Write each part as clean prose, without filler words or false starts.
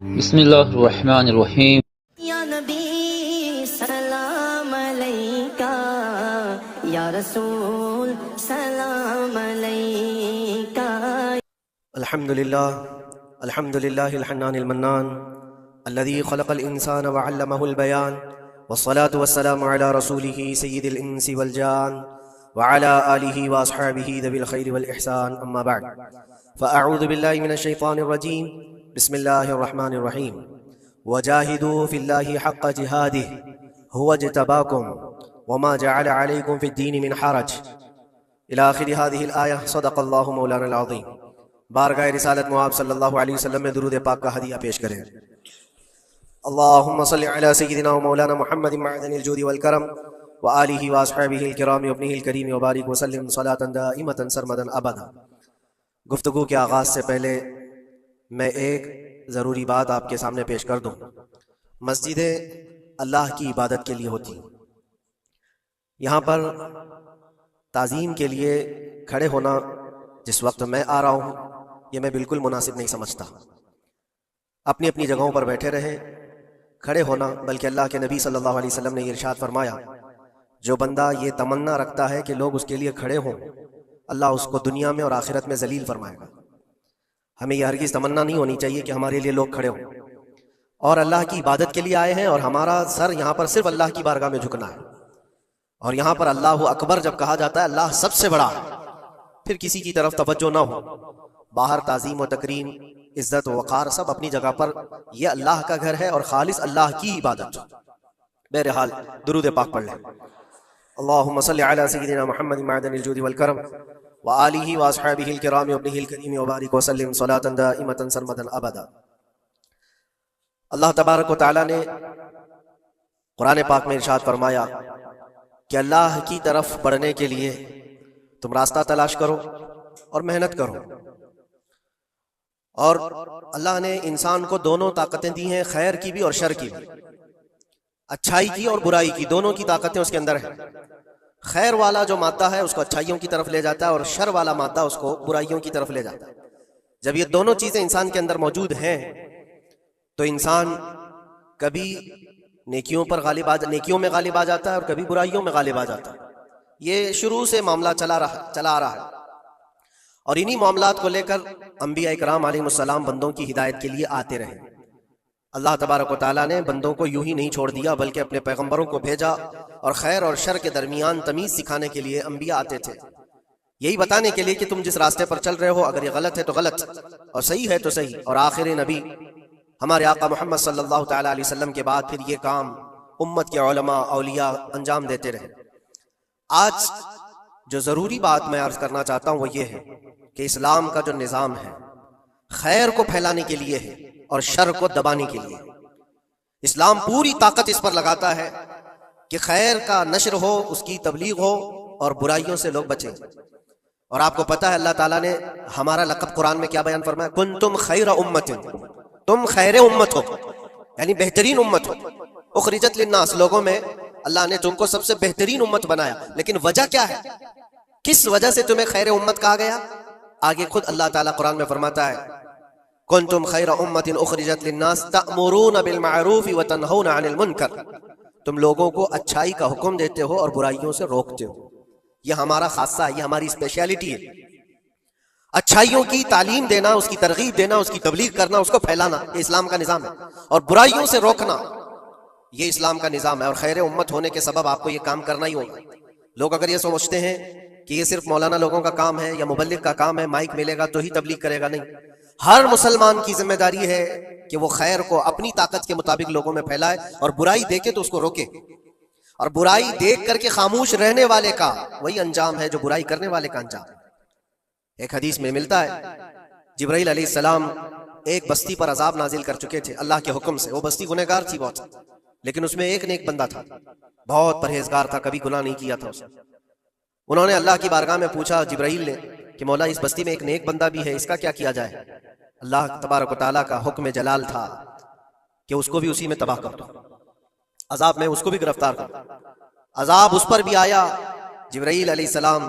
بسم اللہ الرحمن الرحیم۔ یا نبی سلام علیکہ، یا رسول سلام علیکہ۔ الحمدللہ الحنان المنان الذي خلق الإنسان وعلمه البيان، والصلاة والسلام على رسوله سيد الإنس والجان وعلى آله وأصحابه ذوي الخير والإحسان، أما بعد فأعوذ بالله من الشيطان الرجيم، بسم الله الرحمن الرحيم۔ وجاهدوا في الله حق جهاده هو اجتباكم وما جعل عليكم في الدين من حرج، إلى آخر هذه الآية، صدق الله مولانا العظيم۔ بارگاہ رسالت مواب صلی اللہ علیہ وسلم میں درود پاک کا ہدیہ پیش کریں۔ اللہم صلی علی سیدنا و مولانا محمد معدن الجود والکرم وآلہ واصحابہ الکرام وابنہ الکریم وبارک وسلم صلاة دائمة سرمدا ابدا۔ گفتگو کے آغاز سے پہلے میں ایک ضروری بات آپ کے سامنے پیش کر دوں۔ مسجدیں اللہ کی عبادت کے لیے ہوتی ہیں، یہاں پر تعظیم کے لیے کھڑے ہونا جس وقت میں آ رہا ہوں یہ میں بالکل مناسب نہیں سمجھتا۔ اپنی اپنی جگہوں پر بیٹھے رہیں، کھڑے ہونا، بلکہ اللہ کے نبی صلی اللہ علیہ وسلم نے یہ ارشاد فرمایا، جو بندہ یہ تمنا رکھتا ہے کہ لوگ اس کے لیے کھڑے ہوں، اللہ اس کو دنیا میں اور آخرت میں ذلیل فرمائے گا۔ ہمیں یہ ہرگز تمنا نہیں ہونی چاہیے کہ ہمارے لیے لوگ کھڑے ہوں، اور اللہ کی عبادت کے لیے آئے ہیں اور ہمارا سر یہاں پر صرف اللہ کی بارگاہ میں جھکنا ہے، اور یہاں پر اللہ اکبر جب کہا جاتا ہے اللہ سب سے بڑا ہے، پھر کسی کی طرف توجہ نہ ہو۔ باہر تعظیم و تکریم، عزت و وقار سب اپنی جگہ پر، یہ اللہ کا گھر ہے اور خالص اللہ کی عبادت۔ بہرحال درود پاک پڑھ لیں۔ اللہم صلی علی سیدنا محمد معدن الجود والکرم وآلہ واصحابہ الکرام وابنہ الکریم وبارک وسلم صلاة دائمة سرمدا ابدا۔ اللہ تبارک و تعالی نے قرآن پاک میں ارشاد فرمایا کہ اللہ کی طرف بڑھنے کے لیے تم راستہ تلاش کرو اور محنت کرو، اور اللہ نے انسان کو دونوں طاقتیں دی ہیں، خیر کی بھی اور شر کی بھی، اچھائی کی اور برائی کی، دونوں کی طاقتیں اس کے اندر ہیں۔ خیر والا جو مادہ ہے اس کو اچھائیوں کی طرف لے جاتا ہے، اور شر والا مادہ اس کو برائیوں کی طرف لے جاتا ہے۔ جب یہ دونوں چیزیں انسان کے اندر موجود ہیں تو انسان کبھی نیکیوں میں غالب آ جاتا ہے اور کبھی برائیوں میں غالب آ جاتا ہے۔ یہ شروع سے معاملہ چلا آ رہا ہے، اور انہی معاملات کو لے کر انبیاء اکرام علیہ السلام بندوں کی ہدایت کے لیے آتے رہے۔ اللہ تبارک و تعالیٰ نے بندوں کو یوں ہی نہیں چھوڑ دیا، بلکہ اپنے پیغمبروں کو بھیجا، اور خیر اور شر کے درمیان تمیز سکھانے کے لیے انبیاء آتے تھے، یہی بتانے کے لیے کہ تم جس راستے پر چل رہے ہو اگر یہ غلط ہے تو غلط، اور صحیح ہے تو صحیح۔ اور آخر نبی ہمارے آقا محمد صلی اللہ تعالیٰ علیہ وسلم کے بعد پھر یہ کام امت کے علماء اولیاء انجام دیتے رہے۔ آج جو ضروری بات میں عرض کرنا چاہتا ہوں وہ یہ ہے کہ اسلام کا جو نظام ہے خیر کو پھیلانے کے لیے ہے اور شر کو دبانے کے لیے۔ اسلام پوری طاقت اس پر لگاتا ہے کہ خیر کا نشر ہو، اس کی تبلیغ ہو، اور برائیوں سے لوگ بچیں۔ اور آپ کو پتہ ہے اللہ تعالیٰ نے ہمارا لقب قرآن میں کیا بیان فرمایا؟ کنتم خیر امت، تم خیر امت ہو، یعنی بہترین امت ہو۔ اخرجت للناس، لوگوں میں اللہ نے تم کو سب سے بہترین امت بنایا، لیکن وجہ کیا ہے؟ کس وجہ سے تمہیں خیر امت کہا گیا؟ آگے خود اللہ تعالیٰ قرآن میں فرماتا ہے کنتم خیر امت اخرجت للناس تأمرون بالمعروف وتنہون عن المنکر، تم لوگوں کو اچھائی کا حکم دیتے ہو اور برائیوں سے روکتے ہو۔ یہ ہمارا خاصہ ہے، یہ ہماری اسپیشلٹی ہے، اچھائیوں کی تعلیم دینا، اس کی ترغیب دینا، اس کی تبلیغ کرنا، اس کو پھیلانا، یہ اسلام کا نظام ہے، اور برائیوں سے روکنا یہ اسلام کا نظام ہے۔ اور خیر امت ہونے کے سبب آپ کو یہ کام کرنا ہی ہوگا۔ لوگ اگر یہ سمجھتے ہیں کہ یہ صرف مولانا لوگوں کا کام ہے یا مبلغ کا کام ہے، مائک ملے گا تو ہی تبلیغ کرے گا، نہیں، ہر مسلمان کی ذمہ داری ہے کہ وہ خیر کو اپنی طاقت کے مطابق لوگوں میں پھیلائے، اور برائی دیکھے تو اس کو روکے۔ اور برائی دیکھ کر کے خاموش رہنے والے کا وہی انجام ہے جو برائی کرنے والے کا انجام ہے۔ ایک حدیث میں ملتا ہے جبرائیل علیہ السلام ایک بستی پر عذاب نازل کر چکے تھے اللہ کے حکم سے۔ وہ بستی گنہگار تھی بہت، لیکن اس میں ایک نیک بندہ تھا، بہت پرہیزگار تھا، کبھی گناہ نہیں کیا تھا اس نے۔ انہوں نے اللہ کی بارگاہ میں پوچھا جبرائیل نے کہ مولا اس بستی میں ایک نیک بندہ بھی ہے، اس کا کیا کیا جائے؟ اللہ تبارک و تعالیٰ کا حکم جلال تھا کہ اس کو بھی اسی میں تباہ کر دو، عذاب میں اس کو بھی گرفتار کر دو۔ عذاب اس پر بھی آیا، جبرائیل علیہ السلام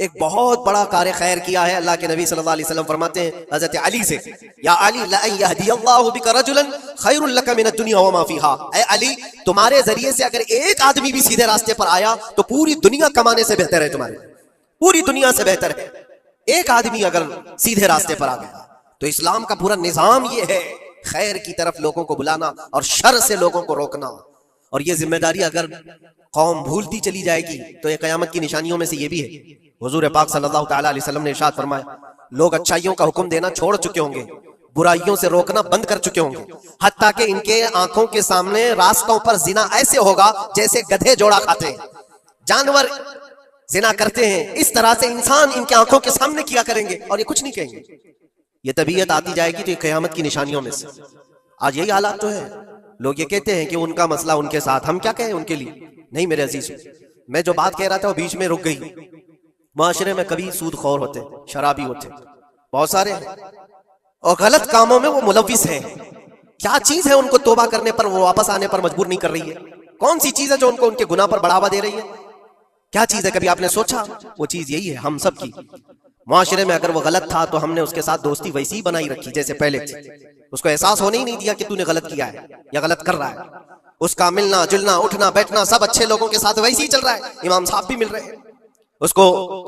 ایک بہت بڑا کار خیر کیا ہے اللہ کے نبی صلی اللہ علیہ وسلم فرماتے ہیں حضرت علی سے، یا علی لَأَن يَهْدِيَ اللَّهُ بِكَ رَجُلًا خَيْرٌ لَكَ مِنَ الدُّنْيَا وَمَا فِيهَا، اے علی تمہارے ذریعے سے اگر ایک آدمی بھی سیدھے راستے پر آیا تو پوری دنیا کمانے سے بہتر ہے، تمہارے پوری دنیا سے بہتر ہے ایک آدمی اگر سیدھے راستے پر آ گیا۔ تو اسلام کا پورا نظام یہ ہے، خیر کی طرف لوگوں کو بلانا اور شر سے لوگوں کو روکنا۔ اور یہ ذمہ داری اگر قوم بھولتی چلی جائے گی تو یہ قیامت کی نشانیوں میں سے یہ بھی ہے۔ حضور پاک صلی اللہ تعالی علیہ وسلم نے ارشاد فرمایا، لوگ اچھائیوں کا حکم دینا چھوڑ چکے ہوں گے، برائیوں سے روکنا بند کر چکے ہوں گے، حتیٰ کہ ان کے آنکھوں کے سامنے راستوں پر زنا ایسے ہوگا جیسے گدھے جوڑا کھاتے ہیں، جانور زنا کرتے ہیں، اس طرح سے انسان ان کے آنکھوں کے سامنے کیا کریں گے اور یہ کچھ نہیں کہیں گے۔ یہ طبیعت آتی جائے گی تو یہ قیامت کی نشانیوں میں سے۔ آج یہی حالات تو ہے، لوگ یہ کہتے ہیں کہ ان کا مسئلہ ان کے ساتھ، ہم کیا کہیں ان کے لیے؟ نہیں میرے عزیز، میں جو بات کہہ رہا تھا وہ بیچ میں رک گئی۔ معاشرے میں کبھی سود خور ہوتے، شرابی ہوتے، بہت سارے ہیں، اور غلط کاموں میں وہ ملوث ہیں۔ کیا چیز ہے ان کو توبہ کرنے پر، وہ واپس آنے پر مجبور نہیں کر رہی ہے؟ کون سی چیز ہے جو ان کو ان کے گناہ پر بڑھاوا دے رہی ہے؟ کیا چیز ہے؟ کبھی آپ نے سوچا؟ وہ چیز یہی ہے ہم سب کی۔ معاشرے میں اگر وہ غلط تھا تو ہم نے اس کے ساتھ دوستی ویسی ہی بنائی رکھی جیسے پہلے تھی، اس کو احساس ہونے ہی نہیں دیا کہ تو نے غلط کیا ہے یا غلط کر رہا ہے۔ اس کا ملنا جلنا اٹھنا بیٹھنا سب اچھے لوگوں کے ساتھ ویسے ہی چل رہا ہے، امام صاحب بھی مل رہے ہیں، اس کو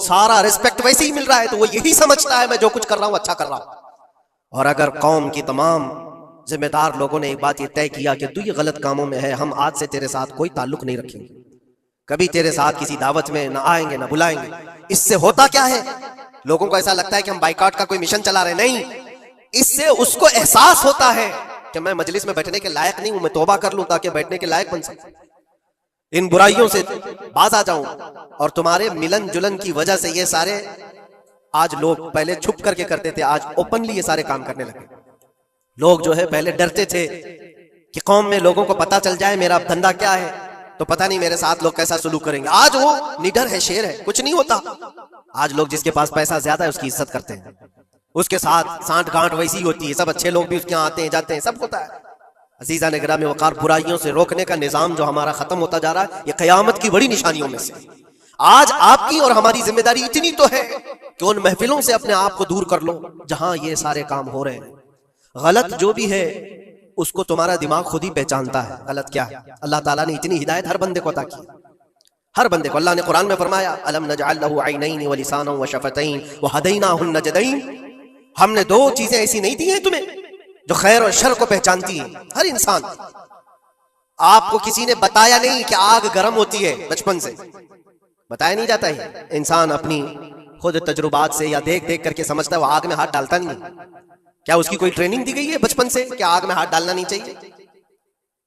سارا ریسپیکٹ ویسے ہی مل رہا ہے، تو وہ یہی سمجھتا ہے میں جو کچھ کر رہا ہوں اچھا کر رہا ہوں۔ اور اگر قوم کی تمام ذمہ دار لوگوں نے ایک بات یہ طے کیا کہ تو یہ غلط کاموں میں ہے، ہم آج سے تیرے ساتھ کوئی تعلق نہیں رکھیں گے، کبھی تیرے ساتھ کسی دعوت میں نہ آئیں گے نہ بلائیں گے۔ اس سے ہوتا کیا ہے؟ لوگوں کو ایسا لگتا ہے کہ ہم بائیکاٹ کا کوئی مشن چلا رہے، نہیں، اس سے اس کو احساس ہوتا ہے کہ میں مجلس میں بیٹھنے کے لائق نہیں ہوں، میں توبہ کر لوں تاکہ بیٹھنے کے لائق بن سکوں، ان برائیوں سے باز آ جاؤں۔ اور تمہارے ملن جلن کی وجہ سے یہ سارے آج لوگ پہلے چھپ کر کے کرتے تھے، آج اوپنلی یہ سارے کام کرنے لگے۔ لوگ جو ہے پہلے ڈرتے تھے کہ قوم میں لوگوں کو پتہ چل جائے میرا دھندا کیا ہے تو پتہ نہیں میرے ساتھ لوگ کیسا سلوک کریں گے۔ آج وہ نڈر ہے، شیر ہے، کچھ نہیں ہوتا۔ آج لوگ جس کے پاس پیسہ زیادہ ہے اس کی عزت کرتے ہیں، اس کے ساتھ سانٹ گانٹ ویسی ہوتی ہے، سب اچھے لوگ بھی اس کے یہاں آتے ہیں جاتے ہیں، سب ہوتا ہے۔ عزیزان گرامی وقار، برائیوں سے روکنے کا نظام جو ہمارا ختم ہوتا جا رہا ہے، یہ قیامت کی بڑی نشانیوں میں سے۔ آج آپ کی اور ہماری ذمہ داری اتنی تو ہے کہ ان محفلوں سے اپنے آپ کو دور کر لو جہاں یہ سارے کام ہو رہے ہیں۔ غلط جو بھی ہے اس کو تمہارا دماغ خود ہی پہچانتا ہے غلط کیا ہے۔ اللہ تعالیٰ نے اتنی ہدایت ہر بندے کو عطا کی، ہر بندے کو۔ اللہ نے قرآن میں فرمایا الم نجعل له عینین ولسانا وشفتین وہدیناہ النجدین، ہم نے دو چیزیں ایسی نہیں دی ہیں تمہیں جو خیر اور شر کو پہچانتی ہیں۔ ہر انسان، آپ کو کسی نے بتایا نہیں کہ آگ گرم ہوتی ہے، بچپن سے بتایا نہیں جاتا ہے، انسان اپنی خود تجربات سے یا دیکھ دیکھ کر کے سمجھتا ہے، وہ آگ میں ہاتھ ڈالتا نہیں۔ کیا اس کی کوئی ٹریننگ دی گئی ہے بچپن سے کہ آگ میں ہاتھ ڈالنا نہیں چاہیے؟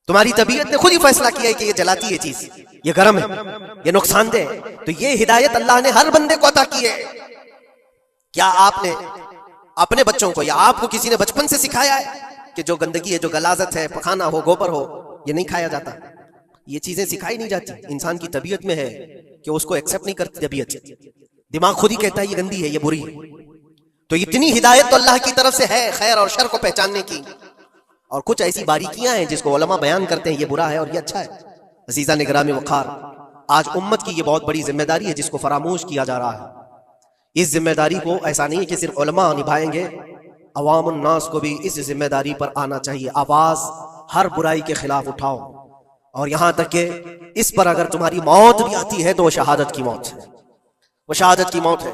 تمہاری طبیعت نے خود ہی فیصلہ کیا ہے کہ یہ جلاتی ہے چیز، یہ گرم ہے، یہ نقصان دہ ہے۔ تو یہ ہدایت اللہ نے ہر بندے کو عطا کی ہے۔ کیا آپ نے اپنے بچوں کو یا آپ کو کسی نے بچپن سے سکھایا ہے کہ جو گندگی ہے، جو غلاظت ہے، پخانا ہو، گوبر ہو، یہ نہیں کھایا جاتا؟ یہ چیزیں سکھائی نہیں جاتی، انسان کی طبیعت میں ہے کہ اس کو ایکسپٹ نہیں کرتی طبیعت، دماغ خود ہی کہتا ہے یہ گندی ہے، یہ بری ہے۔ تو اتنی ہدایت تو اللہ کی طرف سے ہے خیر اور شر کو پہچاننے کی، اور کچھ ایسی باریکیاں ہیں جس کو علماء بیان کرتے ہیں یہ برا ہے اور یہ اچھا ہے۔ عزیزان گرامی وقار، آج امت کی یہ بہت بڑی ذمہ داری ہے جس کو فراموش کیا جا رہا ہے۔ اس ذمہ داری کو ایسا نہیں ہے کہ صرف علماء نبھائیں گے، عوام الناس کو بھی اس ذمہ داری پر آنا چاہیے۔ آواز ہر برائی کے خلاف اٹھاؤ، اور یہاں تک کہ اس پر اگر تمہاری موت بھی آتی ہے تو وہ شہادت کی موت ہے، وہ شہادت کی موت ہے۔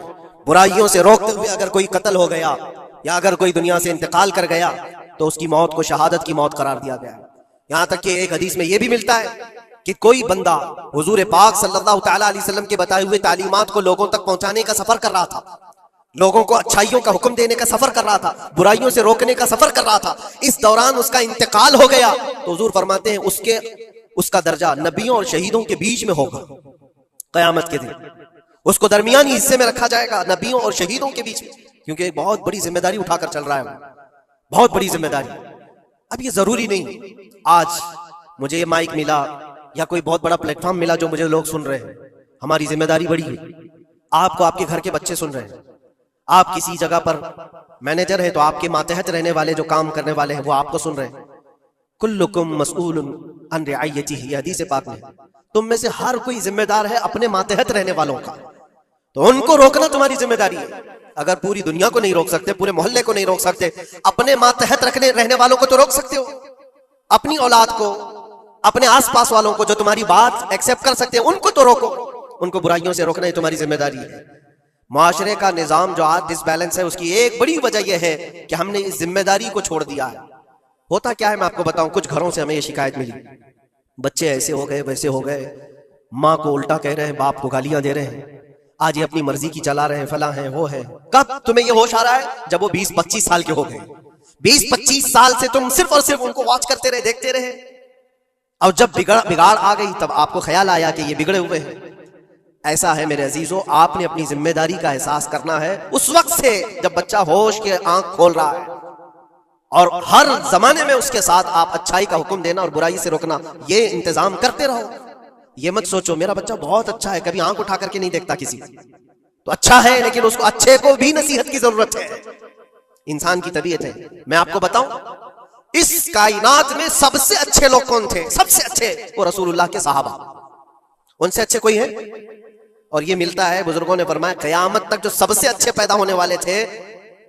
برائیوں سے روکتے ہوئے اگر کوئی قتل ہو گیا یا اگر کوئی دنیا سے انتقال کر گیا تو اس کی موت کو شہادت کی موت قرار دیا گیا ہے۔ یہاں تک کہ ایک حدیث میں یہ بھی ملتا ہے کہ کوئی بندہ حضور پاک صلی اللہ تعالیٰ علیہ وسلم کے بتائے ہوئے تعلیمات کو لوگوں تک پہنچانے کا سفر کر رہا تھا، لوگوں کو اچھائیوں کا حکم دینے کا سفر کر رہا تھا، برائیوں سے روکنے کا سفر کر رہا تھا، اس دوران اس کا انتقال ہو گیا تو حضور فرماتے ہیں اس کا درجہ نبیوں اور شہیدوں کے بیچ میں ہوگا قیامت کے دن، اس کو درمیانی حصے میں رکھا جائے گا نبیوں اور شہیدوں کے بیچ میں، کیونکہ ایک بہت بڑی ذمہ داری اٹھا کر چل رہا ہے، بہت بڑی ذمہ داری۔ اب یہ ضروری نہیں آج مجھے یہ مائک ملا یا کوئی بہت بڑا پلیٹ فارم ملا جو مجھے لوگ سن رہے ہیں، ہماری ذمہ داری بڑی ہے۔ آپ کو آپ کے گھر کے بچے سن رہے ہیں، آپ کسی جگہ پر مینیجر ہیں تو آپ کے ماتحت رہنے والے جو کام کرنے والے ہیں وہ آپ کو سن رہے ہیں۔ کلکم مسئول عن رعیتہ، یہ حدیث پاک میں، تم میں سے ہر کوئی ذمہ دار ہے اپنے ماتحت رہنے والوں کا۔ تو ان کو روکنا تمہاری ذمہ داری ہے. اگر پوری دنیا کو نہیں روک سکتے، پورے محلے کو نہیں روک سکتے، اپنے ماتحت رہنے والوں کو تو روک سکتے ہو. اپنی اولاد کو، اپنے آس پاس والوں کو جو تمہاری بات ایکسپٹ کر سکتے ہیں ان کو تو روکو. ان کو برائیوں سے روکنا ہی تمہاری ذمہ داری ہے. معاشرے کا نظام جو آج ڈس بیلنس ہے، اس کی ایک بڑی وجہ یہ ہے کہ ہم نے اس ذمہ داری کو چھوڑ دیا ہے. ہوتا کیا ہے میں آپ کو بتاؤں. کچھ گھروں سے ہمیں یہ شکایت ملی، بچے ایسے ہو گئے ویسے ہو گئے، ماں کو الٹا کہہ رہے ہیں، باپ کو گالیاں دے رہے ہیں، آج یہ اپنی مرضی کی چلا رہے ہیں، فلاں ہیں وہ ہیں. کب تمہیں یہ ہوش آ رہا ہے؟ جب وہ 20-25 سال کے ہو گئے. 20-25 سال سے تم صرف اور صرف ان کو واچ کرتے رہے، دیکھتے رہے، اور جب بگاڑ آ گئی تب آپ کو خیال آیا کہ یہ بگڑے ہوئے ہیں. ایسا ہے میرے عزیزو، آپ نے اپنی ذمہ داری کا احساس کرنا ہے اس وقت سے جب بچہ ہوش کے آنکھ کھول رہا ہے، اور ہر زمانے میں اس کے ساتھ آپ اچھائی کا حکم دینا اور برائی سے روکنا، یہ انتظام کرتے رہو. یہ مت سوچو میرا بچہ بہت اچھا ہے، کبھی آنکھ اٹھا کر کے نہیں دیکھتا کسی، تو اچھا ہے لیکن اس کو اچھے کو بھی نصیحت کی ضرورت ہے. انسان کی طبیعت ہے. میں آپ کو بتاؤں، اس کائنات میں سب سے اچھے لوگ کون تھے؟ سب سے اچھے وہ رسول اللہ کے صحابہ. ان سے اچھے کوئی ہے؟ اور یہ ملتا ہے، بزرگوں نے فرمایا قیامت تک جو سب سے اچھے پیدا ہونے والے تھے،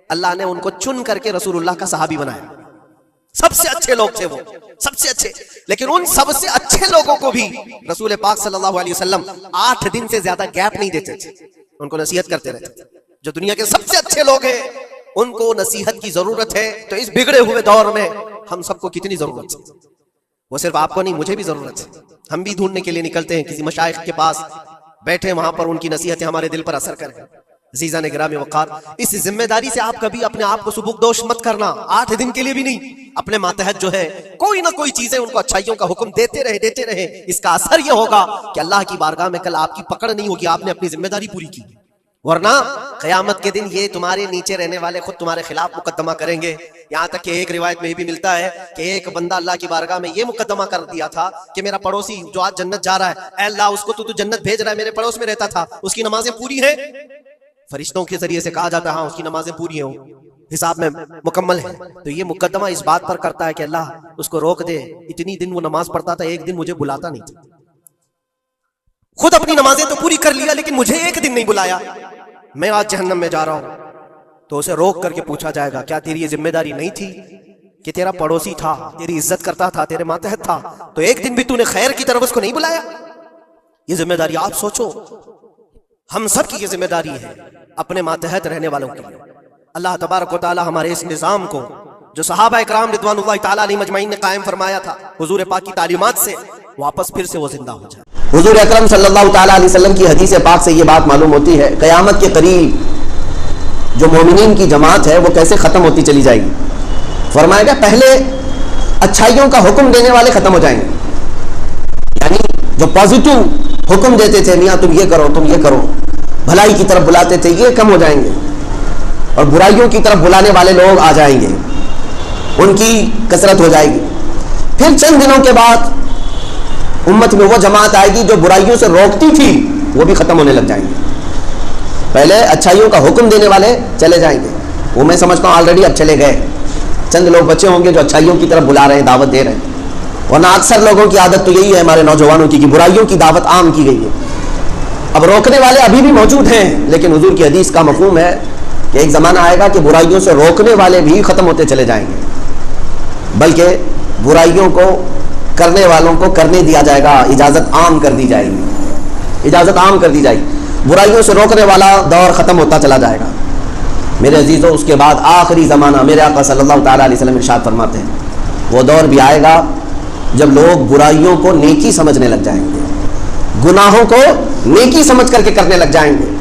اللہ نے ان کو چن کر کے رسول اللہ کا صحابی بنایا. سب سے اچھے لوگ تھے وہ، سب سے اچھے. لیکن ان سب سے اچھے لوگوں کو بھی رسول پاک صلی اللہ علیہ وسلم 8 دن سے زیادہ گیپ نہیں دیتے تھے، ان کو نصیحت کرتے رہتے تھے. جو دنیا کے سب سے اچھے لوگ ہیں ان کو نصیحت کی ضرورت ہے. تو اس بگڑے ہوئے دور میں ہم سب کو کتنی ضرورت ہے. وہ صرف آپ کو نہیں، مجھے بھی ضرورت ہے. ہم بھی ڈھونڈنے کے لیے نکلتے ہیں کسی مشائخ کے پاس، بیٹھے وہاں پر ان کی نصیحتیں ہمارے دل پر اثر کریں. عزیزان گرامی وقار، اس ذمہ داری سے آپ کبھی اپنے آپ کو سبکدوش مت کرنا. 8 دن کے لیے بھی نہیں. اپنے ماتحت جو ہے کوئی نہ کوئی چیزیں ان کو اچھائیوں کا حکم دیتے رہے. اس کا اثر یہ ہوگا کہ اللہ کی بارگاہ میں کل آپ کی پکڑ نہیں ہوگی، آپ نے اپنی ذمہ داری پوری کی. ورنہ قیامت کے دن یہ تمہارے نیچے رہنے والے خود تمہارے خلاف مقدمہ کریں گے. یہاں تک کہ ایک روایت میں یہ بھی ملتا ہے کہ ایک بندہ اللہ کی بارگاہ میں یہ مقدمہ کر دیا تھا کہ میرا پڑوسی جو آج جنت جا رہا ہے، اے اللہ اس کو تو جنت بھیج رہا ہے، میرے پڑوس میں رہتا تھا، اس کی نمازیں پوری ہیں. فرشتوں کے ذریعے سے کہا جاتا ہے ہاں اس کی نمازیں پوری ہیں، حساب میں مکمل ہے. تو یہ مقدمہ اس بات پر کرتا ہے کہ اللہ اس کو روک دے، اتنی دن وہ نماز پڑھتا تھا، ایک دن مجھے بلاتا نہیں تھا. خود اپنی نمازیں تو پوری کر لیا لیکن مجھے ایک دن نہیں بلایا، میں آج جہنم میں جا رہا ہوں. تو اسے روک کر کے پوچھا جائے گا کیا تیری یہ ذمہ داری نہیں تھی کہ تیرا پڑوسی تھا، تیری عزت کرتا تھا، تیرے ماتحت تھا، تو ایک دن بھی تو نے خیر کی طرف اس کو نہیں بلایا؟ یہ ذمہ داری آپ سوچو، ہم سب کی یہ ذمہ داری ہے اپنے ماتحت رہنے والوں کی. اللہ تبارک و تعالی ہمارے اس نظام کو جو صحابہ اکرام رضوان اللہ تعالی علیہ مجمعین نے قائم فرمایا تھا حضور پاک کی تعلیمات سے، واپس پھر سے وہ زندہ ہو جائے. حضور اکرم صلی اللہ تعالیٰ علیہ وسلم کی حدیث پاک سے یہ بات معلوم ہوتی ہے قیامت کے قریب جو مومنین کی جماعت ہے وہ کیسے ختم ہوتی چلی جائے گی. فرمایا گیا پہلے اچھائیوں کا حکم دینے والے ختم ہو جائیں گے، یعنی جو پازیٹو حکم دیتے تھے، میاں تم یہ کرو تم یہ کرو، بھلائی کی طرف بلاتے تھے، یہ کم ہو جائیں گے، اور برائیوں کی طرف بلانے والے لوگ آ جائیں گے، ان کی کثرت ہو جائے گی. پھر چند دنوں کے بعد امت میں وہ جماعت آئے گی جو برائیوں سے روکتی تھی، وہ بھی ختم ہونے لگ جائیں گے. پہلے اچھائیوں کا حکم دینے والے چلے جائیں گے، وہ میں سمجھتا ہوں آلریڈی اب چلے گئے. چند لوگ بچے ہوں گے جو اچھائیوں کی طرف بلا رہے ہیں، دعوت دے رہے ہیں. ورنہ اکثر لوگوں کی عادت تو یہی ہے ہمارے نوجوانوں کی کہ برائیوں کی دعوت عام کی گئی ہے. اب روکنے والے ابھی بھی موجود ہیں، لیکن حضور کی حدیث کا مفہوم ہے کہ ایک زمانہ آئے گا کہ برائیوں سے روکنے والے بھی ختم ہوتے چلے جائیں گے، بلکہ برائیوں کو کرنے والوں کو کرنے دیا جائے گا، اجازت عام کر دی جائے گی، اجازت عام کر دی جائے گی. برائیوں سے روکنے والا دور ختم ہوتا چلا جائے گا. میرے عزیزوں، اس کے بعد آخری زمانہ میرے آقا صلی اللہ تعالیٰ علیہ وسلم ارشاد فرماتے ہیں وہ دور بھی آئے گا جب لوگ برائیوں کو نیکی سمجھنے لگ جائیں گے، گناہوں کو نیکی سمجھ کر کے کرنے لگ جائیں گے.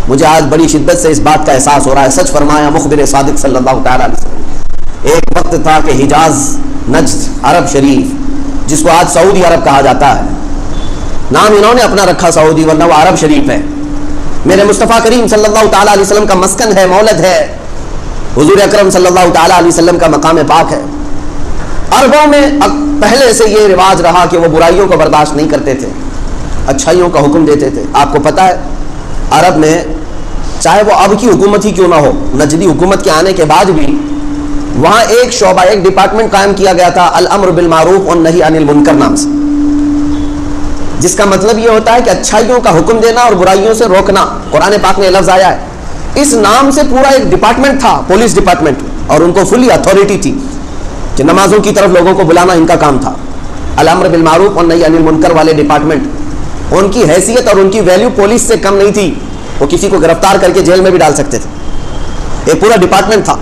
مجھے آج بڑی شدت سے اس بات کا احساس ہو رہا ہے. سچ فرمایا مخبر صادق صلی اللہ تعالیٰ علیہ وسلم. ایک وقت تھا کہ حجاز، نجد، عرب شریف جس کو آج سعودی عرب کہا جاتا ہے، نام انہوں نے اپنا رکھا سعودی، ورنہ وہ عرب شریف ہے. میرے مصطفیٰ کریم صلی اللہ تعالیٰ علیہ وسلم کا مسکن ہے، مولد ہے. حضور اکرم صلی اللہ تعالیٰ علیہ وسلم کا مقام پاک ہے. عربوں میں پہلے سے یہ رواج رہا کہ وہ برائیوں کو برداشت نہیں کرتے تھے، اچھائیوں کا حکم دیتے تھے. آپ کو پتہ ہے عرب میں چاہے وہ اب کی حکومت ہی کیوں نہ ہو، نجدی حکومت کے آنے کے بعد بھی وہاں ایک شعبہ، ایک ڈپارٹمنٹ قائم کیا گیا تھا، الامر بالمعروف والنہی عن المنکر نام سے. جس کا مطلب یہ ہوتا ہے کہ اچھائیوں کا حکم دینا اور برائیوں سے روکنا. قرآن پاک میں لفظ آیا ہے. اس نام سے پورا ایک ڈپارٹمنٹ تھا, پولیس ڈپارٹمنٹ, اور ان کو فلی اتھارٹی تھی کہ نمازوں کی طرف لوگوں کو بلانا ان کا کام تھا. الامر بالمعروف اور نہی عن المنکر والے ڈپارٹمنٹ, ان کی حیثیت اور ان کی ویلیو پولیس سے کم نہیں تھی. وہ کسی کو گرفتار کر کے جیل میں بھی ڈال سکتے تھے. ایک پورا ڈپارٹمنٹ تھا.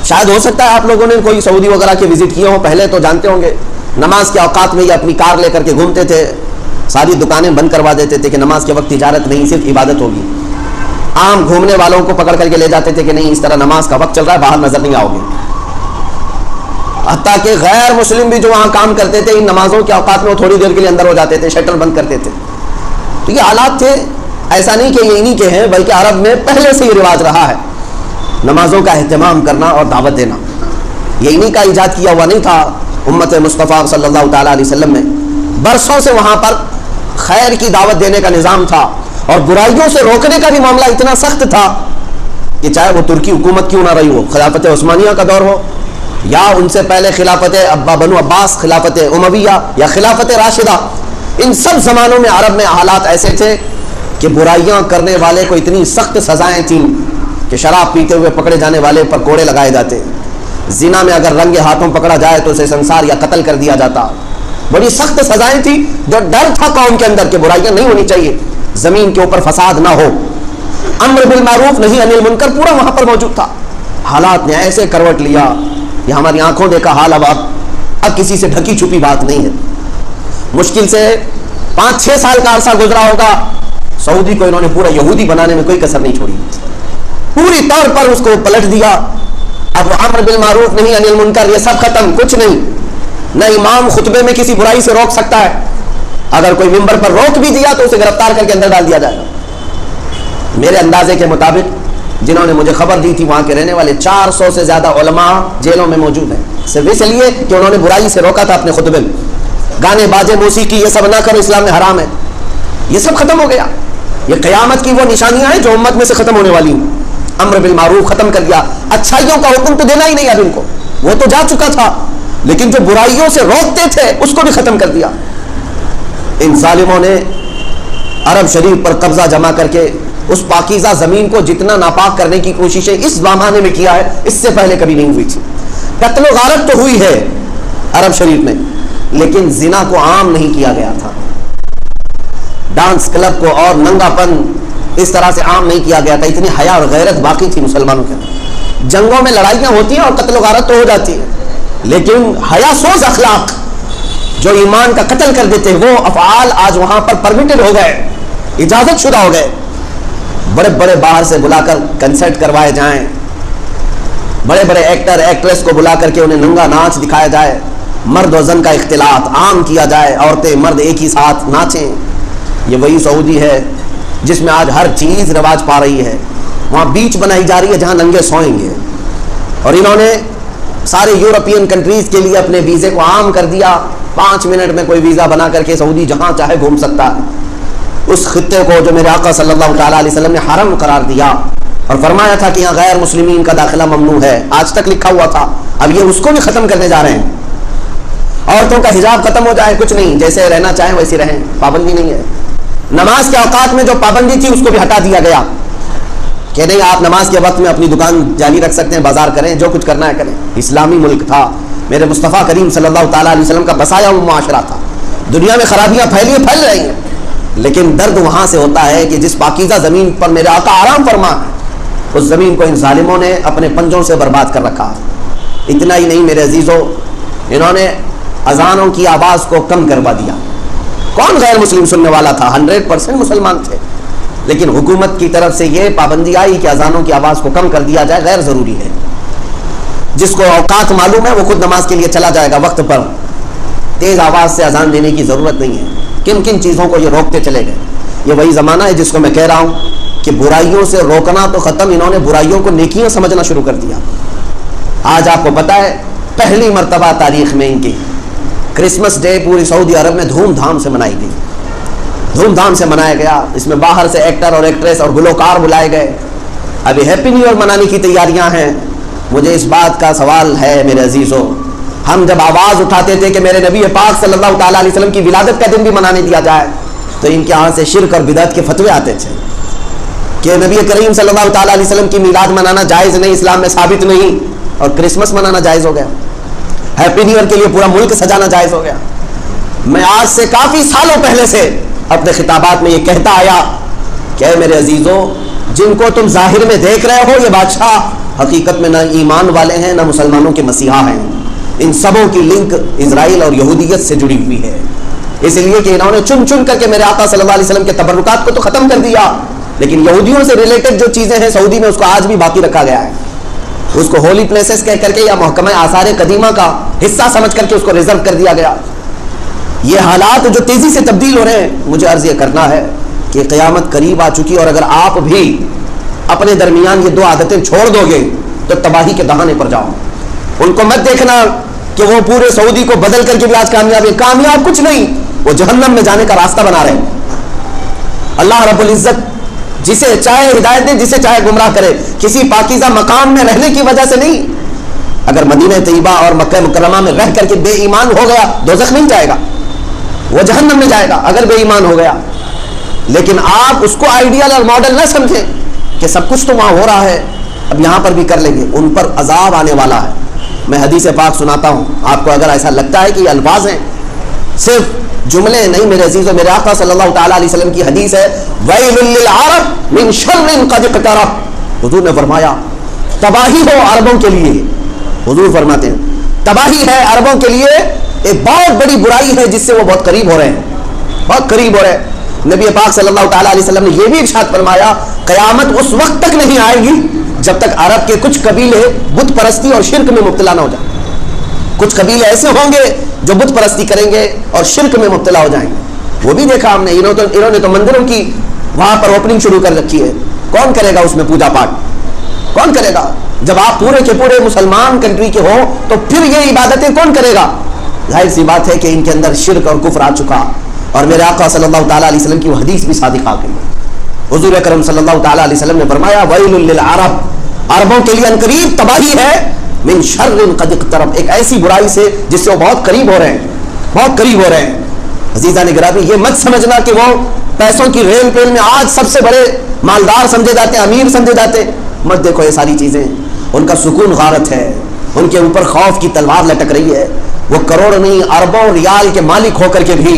شاید ہو سکتا ہے آپ لوگوں نے کوئی سعودی وغیرہ کے وزٹ کیے ہوں, پہلے تو جانتے ہوں گے نماز کے اوقات میں یہ اپنی کار لے کر کے گھومتے تھے, ساری دکانیں بند کروا دیتے تھے کہ نماز کے وقت تجارت نہیں, صرف عبادت ہوگی. عام گھومنے والوں کو پکڑ کر کے لے جاتے تھے کہ نہیں اس طرح نماز کا وقت چل رہا ہے, باہر نظر نہیں آؤ گے. حتیٰ کہ غیر مسلم بھی جو وہاں کام کرتے تھے ان نمازوں کے اوقات میں وہ تھوڑی دیر کے لیے اندر ہو جاتے تھے, شٹر بند کرتے تھے. تو یہ حالات تھے. ایسا نہیں کہ یہ انہی کے ہیں, بلکہ عرب میں پہلے سے یہ رواج رہا ہے نمازوں کا اہتمام کرنا اور دعوت دینا. یہ انہی کا ایجاد کیا ہوا نہیں تھا. امت مصطفیٰ صلی اللہ تعالیٰ علیہ وسلم میں برسوں سے وہاں پر خیر کی دعوت دینے کا نظام تھا, اور برائیوں سے روکنے کا بھی معاملہ اتنا سخت تھا کہ چاہے وہ ترکی حکومت کیوں نہ رہی ہو, خلافت عثمانیہ کا دور ہو, یا ان سے پہلے خلافت بنو عباس, خلافت امویہ, یا خلافت راشدہ, ان سب زمانوں میں عرب میں حالات ایسے تھے کہ برائیاں کرنے والے کو اتنی سخت سزائیں تھیں کہ شراب پیتے ہوئے پکڑے جانے والے پر کوڑے لگائے جاتے. زنا میں اگر رنگے ہاتھوں پکڑا جائے تو اسے سنسار یا قتل کر دیا جاتا. بڑی سخت سزائیں تھیں. جو ڈر تھا قوم کے اندر کہ برائیاں نہیں ہونی چاہیے, زمین کے اوپر فساد نہ ہو, امر بالمعروف نہی عن المنکر پورا وہاں پر موجود تھا. حالات نے ایسے کروٹ لیا, یہ ہماری آنکھوں دیکھا حال. اب کسی سے ڈھکی چھپی بات نہیں ہے. مشکل سے 5-6 سال کا عرصہ گزرا ہوگا, سعودی کو انہوں نے پورا یہودی بنانے میں کوئی کسر نہیں چھوڑی, پوری طور پر اس کو پلٹ دیا. اب امر بالمعروف نہی عن المنکر یہ سب ختم, کچھ نہیں. نہ امام خطبے میں کسی برائی سے روک سکتا ہے, اگر کوئی ممبر پر روک بھی دیا تو اسے گرفتار کر کے اندر ڈال دیا جائے گا. میرے اندازے کے مطابق جنہوں نے مجھے خبر دی تھی وہاں کے رہنے والے 400 سے زیادہ علماء جیلوں میں موجود ہیں, صرف اس لیے کہ انہوں نے برائی سے روکا تھا اپنے خطبے میں. گانے باجے موسیقی یہ سب نہ کرو, اسلام میں حرام ہے. یہ سب ختم ہو گیا. یہ قیامت کی وہ نشانیاں ہیں جو امت میں سے ختم ہونے والی ہیں. امر بالمعروف ختم کر دیا, اچھائیوں کا حکم تو دینا ہی نہیں اب ان کو, وہ تو جا چکا تھا, لیکن جو برائیوں سے روکتے تھے اس کو بھی ختم کر دیا. ان ظالموں نے عرب شریف پر قبضہ جما کر کے اس پاکیزہ زمین کو جتنا ناپاک کرنے کی کوششیں اس زمانے میں کیا ہے, اس سے پہلے کبھی نہیں ہوئی تھی. قتل و غارت تو ہوئی ہے عرب شریف میں, لیکن زنا کو عام نہیں کیا گیا تھا. ڈانس کلب کو اور ننگا پن اس طرح سے عام نہیں کیا گیا تھا. اتنی حیا اور غیرت باقی تھی مسلمانوں کے اندر. جنگوں میں لڑائیاں ہوتی ہیں اور قتل و غارت تو ہو جاتی ہے, لیکن حیا سوز اخلاق جو ایمان کا قتل کر دیتے ہیں وہ افعال آج وہاں پر پرمیٹڈ ہو گئے, اجازت شدہ ہو گئے. بڑے بڑے باہر سے بلا کر کنسرٹ کروائے جائیں, بڑے بڑے ایکٹر ایکٹریس کو بلا کر کے انہیں ننگا ناچ دکھایا جائے, مرد و زن کا اختلاط عام کیا جائے, عورتیں مرد ایک ہی ساتھ ناچیں. یہ وہی سعودی ہے جس میں آج ہر چیز رواج پا رہی ہے. وہاں بیچ بنائی جا رہی ہے جہاں ننگے سوئیں گے, اور انہوں نے سارے یورپین کنٹریز کے لیے اپنے ویزے کو عام کر دیا. 5 منٹ میں کوئی ویزا بنا کر کے سعودی جہاں چاہے گھوم سکتا ہے. اس خطے کو جو میرے آقا صلی اللہ تعالیٰ علیہ وسلم نے حرم قرار دیا اور فرمایا تھا کہ یہاں غیر مسلمین کا داخلہ ممنوع ہے, آج تک لکھا ہوا تھا, اب یہ اس کو بھی ختم کرنے جا رہے ہیں. عورتوں کا حجاب ختم ہو جائے, کچھ نہیں, جیسے رہنا چاہیں ویسے رہیں, پابندی نہیں ہے. نماز کے اوقات میں جو پابندی تھی اس کو بھی ہٹا دیا گیا کہ نہیں آپ نماز کے وقت میں اپنی دکان جاری رکھ سکتے ہیں, بازار کریں, جو کچھ کرنا ہے کریں. اسلامی ملک تھا, میرے مصطفیٰ کریم صلی اللہ تعالیٰ علیہ وسلم کا بسایا ہوا معاشرہ تھا. دنیا میں خرابیاں پھیل رہی ہیں, لیکن درد وہاں سے ہوتا ہے کہ جس پاکیزہ زمین پر میرے آقا آرام فرما ہے, اس زمین کو ان ظالموں نے اپنے پنجوں سے برباد کر رکھا. اتنا ہی نہیں میرے عزیزوں, انہوں نے اذانوں کی آواز کو کم کروا دیا. کون غیر مسلم سننے والا تھا؟ 100% مسلمان تھے, لیکن حکومت کی طرف سے یہ پابندی آئی کہ اذانوں کی آواز کو کم کر دیا جائے, غیر ضروری ہے. جس کو اوقات معلوم ہے وہ خود نماز کے لیے چلا جائے گا وقت پر, تیز آواز سے اذان دینے کی ضرورت نہیں ہے. کن کن چیزوں کو یہ روکتے چلے گئے. یہ وہی زمانہ ہے جس کو میں کہہ رہا ہوں کہ برائیوں سے روکنا تو ختم, انہوں نے برائیوں کو نیکیاں سمجھنا شروع کر دیا. آج آپ کو پتا ہے پہلی مرتبہ تاریخ میں ان کی کرسمس ڈے پوری سعودی عرب میں دھوم دھام سے منائی گئی, دھوم دھام سے منایا گیا. اس میں باہر سے ایکٹر اور ایکٹریس اور گلوکار بلائے گئے. ابھی ہیپی نیو ایئر منانے کی تیاریاں ہیں. مجھے اس بات کا سوال ہے میرے عزیزوں ہم جب آواز اٹھاتے تھے کہ میرے نبی پاک صلی اللہ تعالیٰ علیہ وسلم کی ولادت کا دن بھی منانے دیا جائے تو ان کے یہاں سے شرک اور بدعت کے فتوے آتے تھے کہ نبی کریم صلی اللہ تعالیٰ علیہ وسلم کی میلاد منانا جائز نہیں، اسلام میں ثابت نہیں، اور کرسمس منانا جائز ہو گیا، ہیپی نیو ایئر کے لیے پورا ملک سجانا جائز ہو گیا۔ میں آج سے کافی سالوں پہلے سے اپنے خطابات میں یہ کہتا آیا کہ اے میرے عزیزوں، جن کو تم ظاہر میں دیکھ رہے ہو یہ بادشاہ حقیقت میں نہ ایمان والے ہیں نہ مسلمانوں کے مسیحا ہیں، ان سبوں کی لنک اسرائیل اور یہودیت سے جڑی ہوئی ہے، اس لیے کہ انہوں نے چن چن کر کے میرے آقا صلی اللہ علیہ وسلم کے تبرکات کو تو ختم کر دیا، لیکن یہودیوں سے ریلیٹڈ جو چیزیں ہیں سعودی میں اس کو آج بھی باقی رکھا گیا ہے، اس کو ہولی پلیسز کہہ کر کے یا محکمہ آثار قدیمہ کا حصہ سمجھ کر کے اس کو ریزرو کر دیا گیا۔ یہ حالات جو تیزی سے تبدیل ہو رہے ہیں، مجھے عرض یہ کرنا ہے کہ قیامت قریب آ چکی، اور اگر آپ بھی اپنے درمیان یہ دو عادتیں چھوڑ دو گے تو تباہی کے دہانے پر جاؤ۔ ان کو مت دیکھنا کہ وہ پورے سعودی کو بدل کر کے بھی آج کامیاب ہے، کامیاب کچھ نہیں، وہ جہنم میں جانے کا راستہ بنا رہے ہیں۔ اللہ رب العزت جسے چاہے ہدایت دے، جسے چاہے گمراہ کرے، کسی پاکیزہ مقام میں رہنے کی وجہ سے نہیں۔ اگر مدینہ طیبہ اور مکہ مکرمہ میں رہ کر کے بے ایمان ہو گیا دوزخ نہیں جائے گا، وہ جہنم میں جائے گا اگر بے ایمان ہو گیا۔ لیکن آپ اس کو آئیڈیل اور ماڈل نہ سمجھیں کہ سب کچھ تو وہاں ہو رہا ہے، اب یہاں پر بھی کر لیں گے، ان پر عذاب آنے والا ہے۔ میں حدیث پاک سناتا ہوں آپ کو، اگر ایسا لگتا ہے کہ یہ الفاظ ہیں صرف جملے نہیں، میرے عزیزوں، میرے آقا صلی اللہ تعالیٰ علیہ وسلم کی حدیث ہے، ویل للعرب من شر قد اقترب۔ حضور نے فرمایا تباہی ہو عربوں کے لیے، حضور فرماتے ہیں تباہی ہے عربوں کے لیے، ایک بہت بڑی برائی ہے جس سے وہ بہت قریب ہو رہے ہیں، بہت قریب ہو رہے ہیں۔ نبی پاک صلی اللہ تعالیٰ علیہ وسلم نے یہ بھی ارشاد فرمایا قیامت اس وقت تک نہیں آئے گی جب تک عرب کے کچھ قبیلے بت پرستی اور شرک میں مبتلا نہ ہو جائیں۔ کچھ قبیلے ایسے ہوں گے جو بت پرستی کریں گے اور شرک میں مبتلا ہو جائیں گے۔ وہ بھی دیکھا ہم نے، انہوں نے تو مندروں کی وہاں پر اوپننگ شروع کر رکھی ہے، کون کرے گا اس میں پوجا پاٹ؟ کون کرے گا؟ جب آپ پورے کے پورے مسلمان کنٹری کے ہو تو پھر یہ عبادتیں کون کرے گا؟ ظاہر سی بات ہے کہ ان کے اندر شرک اور کفر آ چکا، اور میرے آقا صلی اللہ تعالیٰ علیہ وسلم کی وہ حدیث بھی صادق آ گئی۔ حضور اکرم صلی اللہ تعالیٰ علیہ وسلم نے فرمایا ویل للعرب، عربوں کے لیے انقریب تباہی ہے، من شر قد اقترب، ایک ایسی برائی سے جس سے وہ بہت قریب ہو رہے ہیں، بہت قریب ہو رہے ہیں۔ عزیزان گرامی، یہ مت سمجھنا کہ وہ پیسوں کی ریل پیل میں آج سب سے بڑے مالدار سمجھے جاتے ہیں، امیر سمجھے جاتے ہیں، مت دیکھو یہ ساری چیزیں، ان کا سکون غارت ہے، ان کے اوپر خوف کی تلوار لٹک رہی ہے، وہ کروڑ نہیں اربوں ریال کے مالک ہو کر کے بھی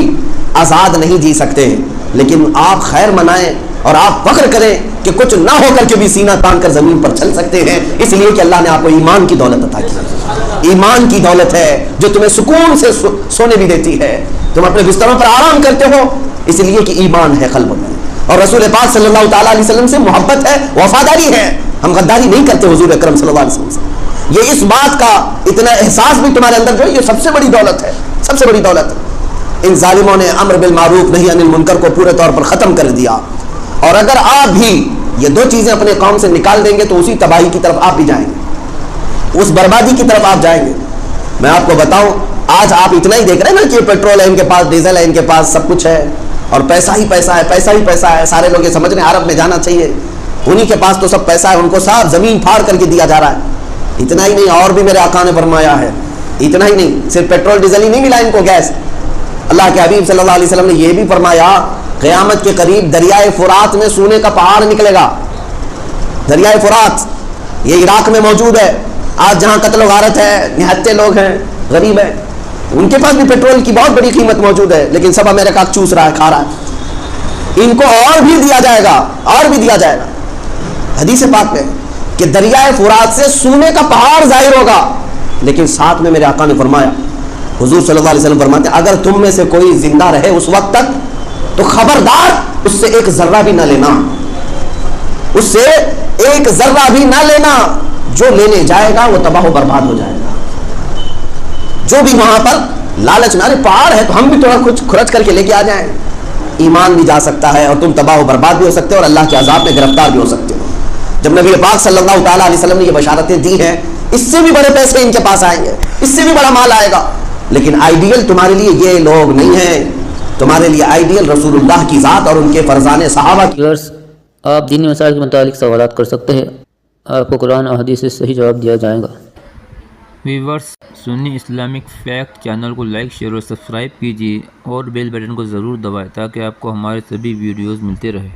آزاد نہیں جی سکتے۔ لیکن آپ خیر منائیں اور آپ فخر کریں کہ کچھ نہ ہو کر کے بھی سینہ تان کر زمین پر چل سکتے ہیں، اس لیے کہ اللہ نے آپ کو ایمان کی دولت عطا کی، ایمان کی دولت ہے جو تمہیں سکون سے سونے بھی دیتی ہے، تم اپنے بستروں پر آرام کرتے ہو اس لیے کہ ایمان ہے قلب میں، اور رسول پاک صلی اللہ تعالیٰ علیہ وسلم سے محبت ہے، وفاداری ہے، ہم غداری نہیں کرتے حضور اکرم صلی اللہ علیہ وسلم سے۔ یہ اس بات کا اتنا احساس بھی تمہارے اندر جو ہے، یہ سب سے بڑی دولت ہے، سب سے بڑی دولت ہے۔ ان ظالموں نے امر بالمعروف نہی عن المنکر کو پورے طور پر ختم کر دیا، اور اگر آپ بھی یہ دو چیزیں اپنے قوم سے نکال دیں گے تو اسی تباہی کی طرف آپ بھی جائیں گے، اس بربادی کی طرف آپ جائیں گے۔ میں آپ کو بتاؤں، آج آپ اتنا ہی دیکھ رہے ہیں نا کہ پیٹرول ہے ان کے پاس، ڈیزل ہے ان کے پاس، سب کچھ ہے، اور پیسہ ہی پیسہ ہے، پیسہ ہی پیسہ ہے، سارے لوگ یہ سمجھ رہے ہیں عرب میں جانا چاہیے، انہی کے پاس تو سب پیسہ ہے، ان کو صاف زمین پھاڑ کر کے دیا جا رہا ہے۔ اتنا ہی نہیں، اور بھی میرے آقا نے فرمایا ہے، اتنا ہی نہیں، صرف پیٹرول ڈیزل ہی نہیں ملا ان کو، گیس، اللہ کے حبیب صلی اللہ علیہ وسلم نے یہ بھی فرمایا قیامت کے قریب دریائے فرات میں سونے کا پہاڑ نکلے گا۔ دریائے فرات یہ عراق میں موجود ہے، آج جہاں قتل و غارت ہے، نہتے لوگ ہیں، غریب ہیں، ان کے پاس بھی پیٹرول کی بہت بڑی قیمت موجود ہے، لیکن سب امریکہ چوس رہا ہے، کھا رہا ہے، ان کو اور بھی دیا جائے گا، اور بھی دیا جائے گا۔ حدیث پاک میں کہ دریائے فرات سے سونے کا پہاڑ ظاہر ہوگا، لیکن ساتھ میں میرے آقا نے فرمایا، حضور صلی اللہ علیہ وسلم فرماتے ہیں اگر تم میں سے کوئی زندہ رہے اس وقت تک تو خبردار اس سے ایک ذرہ بھی نہ لینا، اس سے ایک ذرہ بھی نہ لینا، جو لینے جائے گا وہ تباہ و برباد ہو جائے گا۔ جو بھی وہاں پر لالچ نہ، پہاڑ ہے تو ہم بھی تھوڑا کچھ خرچ کر کے لے کے آ جائیں، ایمان بھی جا سکتا ہے اور تم تباہ و برباد بھی ہو سکتے ہو اور اللہ کے عذاب میں گرفتار بھی ہو سکتے ہو۔ جب نبی پاک صلی اللہ تعالیٰ علیہ وسلم نے یہ بشارتیں دی ہیں، اس سے بھی بڑے پیسے ان کے پاس آئیں گے، اس سے بھی بڑا مال آئے گا، لیکن آئیڈیل تمہارے لیے یہ لوگ نہیں ہیں، تمہارے لیے آئیڈیل رسول اللہ کی ذات اور ان کے فرزان صحابہ کی۔ آپ دینی مسائل کے متعلق سوالات کر سکتے ہیں، آپ کو قرآن اور حدیث سے صحیح جواب دیا جائے گا۔ ویورز، سنی اسلامک فیکٹ چینل کو لائک، شیئر اور سبسکرائب کیجیے اور بیل بٹن کو ضرور دبائیں تاکہ آپ کو ہمارے سبھی ویڈیوز ملتے رہے۔